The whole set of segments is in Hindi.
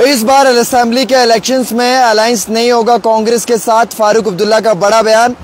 इस बार असेंबली के इलेक्शंस में अलायंस नहीं होगा कांग्रेस के साथ, फारूक अब्दुल्ला का बड़ा बयान।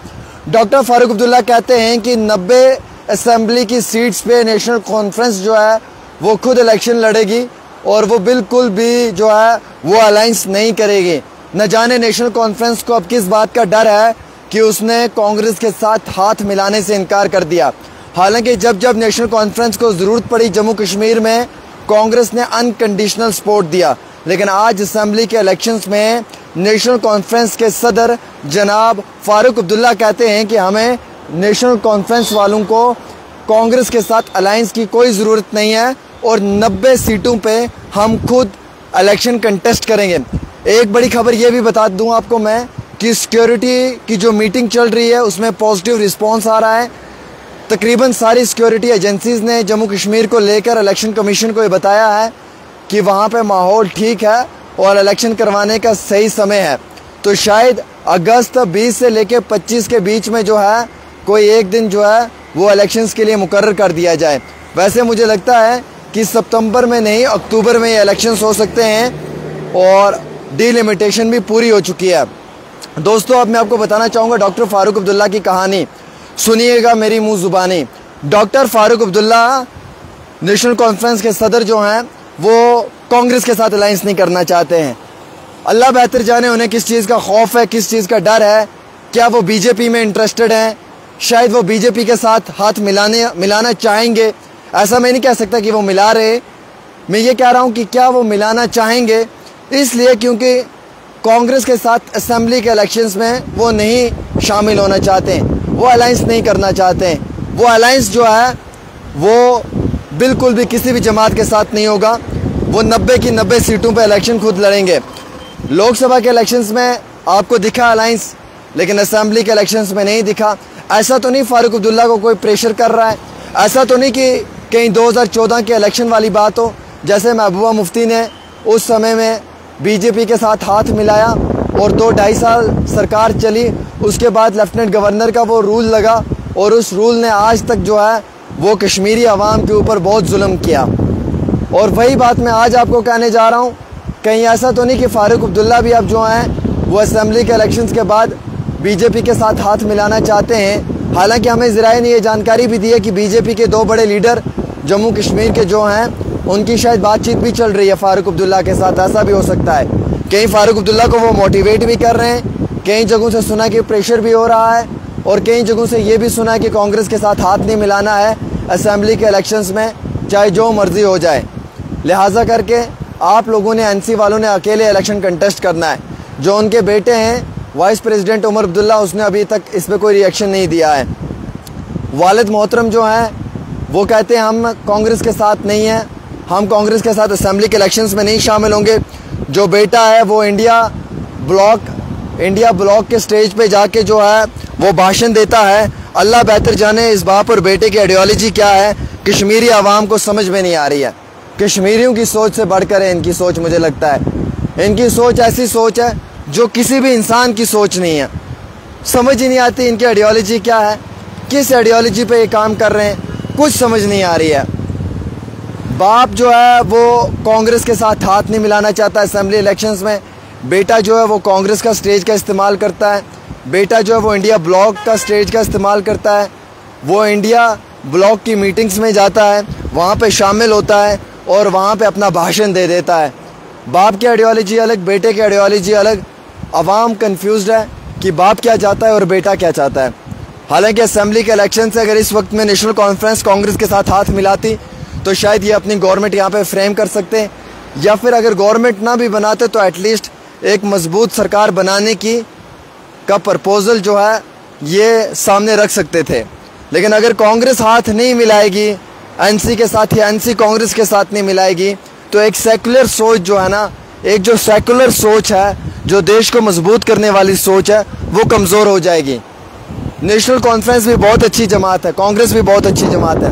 डॉक्टर फारूक अब्दुल्ला कहते हैं कि 90 असेंबली की सीट्स पे नेशनल कॉन्फ्रेंस जो है वो खुद इलेक्शन लड़ेगी और वो बिल्कुल भी जो है वो अलायंस नहीं करेगी। न जाने नेशनल कॉन्फ्रेंस को अब किस बात का डर है कि उसने कांग्रेस के साथ हाथ मिलाने से इनकार कर दिया। हालांकि जब जब नेशनल कॉन्फ्रेंस को ज़रूरत पड़ी जम्मू कश्मीर में, कांग्रेस ने अनकंडीशनल सपोर्ट दिया। लेकिन आज असेंबली के इलेक्शंस में नेशनल कॉन्फ्रेंस के सदर जनाब फारूक अब्दुल्ला कहते हैं कि हमें नेशनल कॉन्फ्रेंस वालों को कांग्रेस के साथ अलायंस की कोई ज़रूरत नहीं है और 90 सीटों पे हम खुद इलेक्शन कंटेस्ट करेंगे। एक बड़ी खबर ये भी बता दूं आपको मैं कि सिक्योरिटी की जो मीटिंग चल रही है उसमें पॉजिटिव रिस्पांस आ रहा है। तकरीबन सारी सिक्योरिटी एजेंसीज़ ने जम्मू कश्मीर को लेकर इलेक्शन कमीशन को ये बताया है कि वहाँ पे माहौल ठीक है और इलेक्शन करवाने का सही समय है। तो शायद अगस्त 20 से लेकर 25 के बीच में जो है कोई एक दिन जो है वो इलेक्शंस के लिए मुकर्रर कर दिया जाए। वैसे मुझे लगता है कि सितंबर में नहीं अक्टूबर में ये इलेक्शंस हो सकते हैं और डिलिमिटेशन भी पूरी हो चुकी है। दोस्तों, अब मैं आपको बताना चाहूँगा डॉक्टर फारूक अब्दुल्ला की कहानी। सुनिएगा मेरी मुँह ज़ुबानी। डॉक्टर फारूक अब्दुल्ला नेशनल कॉन्फ्रेंस के सदर जो हैं वो कांग्रेस के साथ अलायंस नहीं करना चाहते हैं। अल्लाह बेहतर जाने उन्हें किस चीज़ का खौफ है, किस चीज़ का डर है। क्या वो बीजेपी में इंटरेस्टेड हैं? शायद वो बीजेपी के साथ हाथ मिलाना चाहेंगे। ऐसा मैं नहीं कह सकता कि वो मिला रहे, मैं ये कह रहा हूँ कि क्या वो मिलाना चाहेंगे, इसलिए क्योंकि कांग्रेस के साथ असेंबली के इलेक्शंस में वो नहीं शामिल होना चाहते हैं, वो अलायंस नहीं करना चाहते हैं। वो अलायंस जो है वो बिल्कुल भी किसी भी जमात के साथ नहीं होगा। वो 90 की 90 सीटों पर इलेक्शन खुद लड़ेंगे। लोकसभा के इलेक्शंस में आपको दिखा अलायंस, लेकिन असेंबली के इलेक्शंस में नहीं दिखा। ऐसा तो नहीं फारूक अब्दुल्ला को कोई प्रेशर कर रहा है, ऐसा तो नहीं कि कहीं 2014 के इलेक्शन वाली बात हो जैसे महबूबा मुफ्ती ने उस समय में बीजेपी के साथ हाथ मिलाया और 2-2.5 साल सरकार चली। उसके बाद लेफ्टिनेंट गवर्नर का वो रूल लगा और उस रूल ने आज तक जो है वो कश्मीरी अवाम के ऊपर बहुत जुल्म किया। और वही बात मैं आज आपको कहने जा रहा हूँ, कहीं ऐसा तो नहीं कि फारूक अब्दुल्ला भी अब जो हैं वो असेंबली के इलेक्शंस के बाद बीजेपी के साथ हाथ मिलाना चाहते हैं। हालांकि हमें ज़राए ने ये जानकारी भी दी है कि बीजेपी के 2 बड़े लीडर जम्मू कश्मीर के जो हैं उनकी शायद बातचीत भी चल रही है फारूक अब्दुल्ला के साथ। ऐसा भी हो सकता है, कहीं फारूक अब्दुल्ला को वो मोटिवेट भी कर रहे हैं। कई जगहों से सुना कि प्रेशर भी हो रहा है और कई जगहों से ये भी सुना है कि कांग्रेस के साथ हाथ नहीं मिलाना है असेंबली के इलेक्शंस में, चाहे जो मर्जी हो जाए। लिहाजा करके आप लोगों ने, एनसी वालों ने अकेले इलेक्शन कंटेस्ट करना है। जो उनके बेटे हैं वाइस प्रेसिडेंट उमर अब्दुल्ला, उसने अभी तक इस पर कोई रिएक्शन नहीं दिया है। वालिद मोहतरम जो हैं वो कहते हैं हम कांग्रेस के साथ नहीं हैं, हम कांग्रेस के साथ असेंबली के इलेक्शंस में नहीं शामिल होंगे। जो बेटा है वो इंडिया ब्लॉक के स्टेज पे जाके जो है वो भाषण देता है। अल्लाह बेहतर जाने इस बाप और बेटे की आइडियोलॉजी क्या है, कश्मीरी आवाम को समझ में नहीं आ रही है। कश्मीरियों की सोच से बढ़कर है इनकी सोच। मुझे लगता है इनकी सोच ऐसी सोच है जो किसी भी इंसान की सोच नहीं है। समझ ही नहीं आती इनकी आइडियोलॉजी क्या है, किस आइडियोलॉजी पे ये काम कर रहे हैं, कुछ समझ नहीं आ रही है। बाप जो है वो कांग्रेस के साथ हाथ नहीं मिलाना चाहता असेंबली इलेक्शंस में। बेटा जो है वो कांग्रेस का स्टेज का इस्तेमाल करता है। बेटा जो है वो इंडिया ब्लॉक का स्टेज का इस्तेमाल करता है। वो इंडिया ब्लॉक की मीटिंग्स में जाता है, वहाँ पे शामिल होता है और वहाँ पे अपना भाषण दे देता है। बाप की आइडियोलॉजी अलग, बेटे की आइडियोलॉजी अलग। अवाम कंफ्यूज्ड है कि बाप क्या चाहता है और बेटा क्या चाहता है। हालांकि असेंबली के इलेक्शन से अगर इस वक्त में नेशनल कॉन्फ्रेंस कांग्रेस के साथ हाथ मिलाती तो शायद ये अपनी गवर्नमेंट यहाँ पे फ्रेम कर सकते हैं, या फिर अगर गवर्नमेंट ना भी बनाते तो एटलीस्ट एक मजबूत सरकार बनाने का प्रपोजल जो है ये सामने रख सकते थे। लेकिन अगर कांग्रेस हाथ नहीं मिलाएगी एनसी के साथ या एनसी कांग्रेस के साथ नहीं मिलाएगी तो एक सेकुलर सोच जो है ना, एक जो सेकुलर सोच है, जो देश को मजबूत करने वाली सोच है, वो कमज़ोर हो जाएगी। नेशनल कॉन्फ्रेंस भी बहुत अच्छी जमात है, कांग्रेस भी बहुत अच्छी जमात है,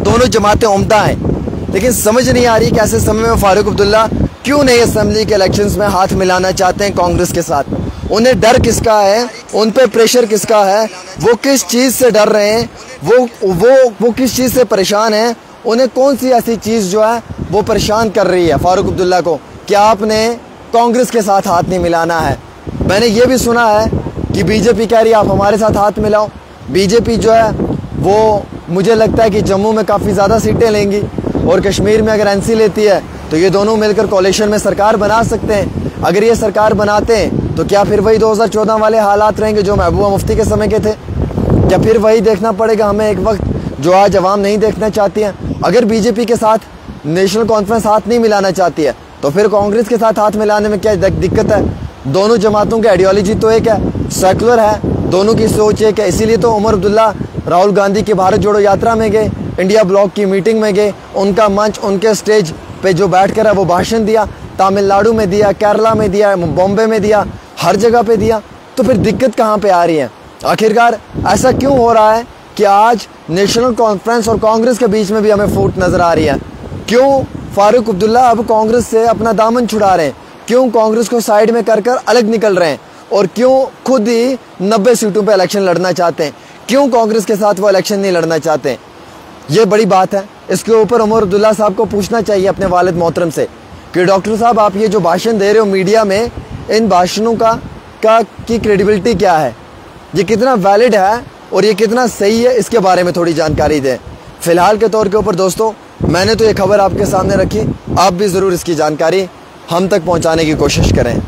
दोनों जमातें उम्दा हैं। लेकिन समझ नहीं आ रही कि ऐसे समय में फारूक अब्दुल्ला क्यों नहीं असेंबली के इलेक्शंस में हाथ मिलाना चाहते हैं कांग्रेस के साथ। उन्हें डर किसका है, उन पे प्रेशर किसका है, वो किस चीज़ से डर रहे हैं, वो किस चीज़ से परेशान हैं, उन्हें कौन सी ऐसी चीज़ जो है वो परेशान कर रही है फारूक अब्दुल्ला को कि आपने कांग्रेस के साथ हाथ नहीं मिलाना है। मैंने ये भी सुना है कि बीजेपी कह रही है आप हमारे साथ हाथ मिलाओ। बीजेपी जो है वो मुझे लगता है कि जम्मू में काफ़ी ज़्यादा सीटें लेंगी और कश्मीर में अगर एनसी लेती है तो ये दोनों मिलकर कोalition में सरकार बना सकते हैं। अगर ये सरकार बनाते हैं तो क्या फिर वही 2014 वाले हालात रहेंगे जो महबूबा मुफ्ती के समय के थे? क्या फिर वही देखना पड़ेगा हमें एक वक्त जो आज अवाम नहीं देखना चाहती है? अगर बीजेपी के साथ नेशनल कॉन्फ्रेंस हाथ नहीं मिलाना चाहती है तो फिर कांग्रेस के साथ हाथ मिलाने में क्या दिक्कत है? दोनों जमातों की आइडियोलॉजी तो एक है, सेकुलर है, दोनों की सोच एक है। इसीलिए तो उमर अब्दुल्ला राहुल गांधी की भारत जोड़ो यात्रा में गए, इंडिया ब्लॉक की मीटिंग में गए, उनका मंच, उनके स्टेज पे जो बैठ कर है वो भाषण दिया, तमिलनाडु में दिया, केरला में दिया, बॉम्बे में दिया, हर जगह पे दिया। तो फिर दिक्कत कहाँ पे आ रही है? आखिरकार ऐसा क्यों हो रहा है कि आज नेशनल कॉन्फ्रेंस और कांग्रेस के बीच में भी हमें फूट नजर आ रही है? क्यों फारूक अब्दुल्ला अब कांग्रेस से अपना दामन छुड़ा रहे हैं? क्यों कांग्रेस को साइड में कर कर अलग निकल रहे हैं? और क्यों खुद ही 90 सीटों पे इलेक्शन लड़ना चाहते हैं? क्यों कांग्रेस के साथ वो इलेक्शन नहीं लड़ना चाहते? ये बड़ी बात है। इसके ऊपर उमर अब्दुल्ला साहब को पूछना चाहिए अपने वालिद मोहतरम से कि डॉक्टर साहब आप ये जो भाषण दे रहे हो मीडिया में, इन भाषणों की क्रेडिबिलिटी क्या है? ये कितना वैलिड है और ये कितना सही है? इसके बारे में थोड़ी जानकारी दें। फिलहाल के तौर के ऊपर दोस्तों मैंने तो ये खबर आपके सामने रखी, आप भी ज़रूर इसकी जानकारी हम तक पहुंचाने की कोशिश करें।